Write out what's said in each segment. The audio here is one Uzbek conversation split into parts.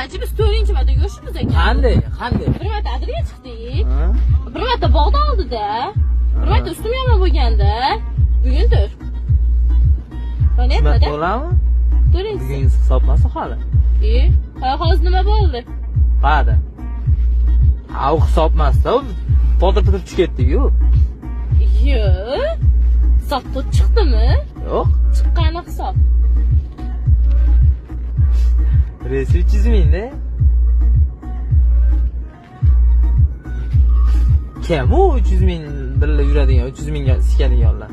Chachi biz 4-marta ko'rishimiz ekan. Qanday? Bir marta adliga chiqdik. Bir marta bog'da oldida. Bir marta ustim yomon bo'lganda. Bugundir. Понятно, Bo'ladimi? To'laysiz. Bugungi hisobmasa hali. Hozir nima bo'ldi? Qada. U hisobmasda, potir-potir tushib ketdik-ku. Yo'q. Hisob chiqdimi? Yo'q. Chiqqani hisob. Resi 300 mingda. Kim u 300 ming birga yuradigan, 300 mingga sikadiganlar?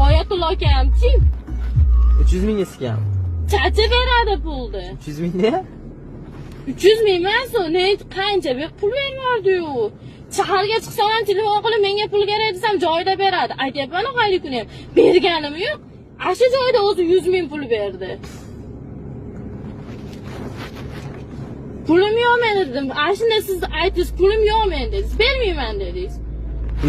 Oyatullo akamchi. 300 mingga sikan. Chachi beradi pulni. 300 mingga? 300 ming emas, ne qancha pul berardi-yu. Shaharga chiqsam ham telefon qilib menga pul kerak desam joyida beradi. Aytyapman oylik kuni ham. Berganim yo'q. Ashu joyda o'zi 100 ming pul berdi. Pulim yo'q men dedim. Ashunda siz aytdingiz pulim yo'q men dedingiz. Bermayman dedingiz.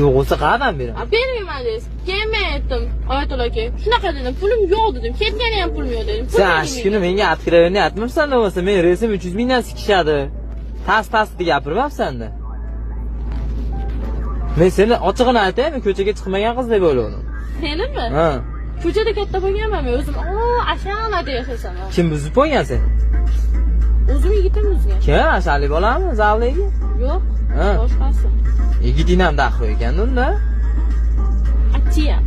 Yo'q bo'lsa qayerdan beraman? Bermayman dedingiz. Keyin men aytdim, Oyatullo aka, shunaqa dedim, pulim yo'q dedim. Ketgani ham pulim yo'q dedim. Sen shu kuni menga откровение aytmabsan bo'lsa, men resim 300 mingdan sikishadi. Tas deb gapirmabsan-da. Men seni ochig'ini aytaymi, ko'chaga chiqmagan qiz deb o'yladim. Senimi? Ha. Ko'chada katta bo'lganman men o'zim. Ashana yashasam. Kim buzib qo'ygan seni? O'zim yigitim buzgan. Kim? Ashali bolami? Zaligi? Yo'q. Ha. Boshqasi. Yigiting ham daxli ekan unda. Atiya.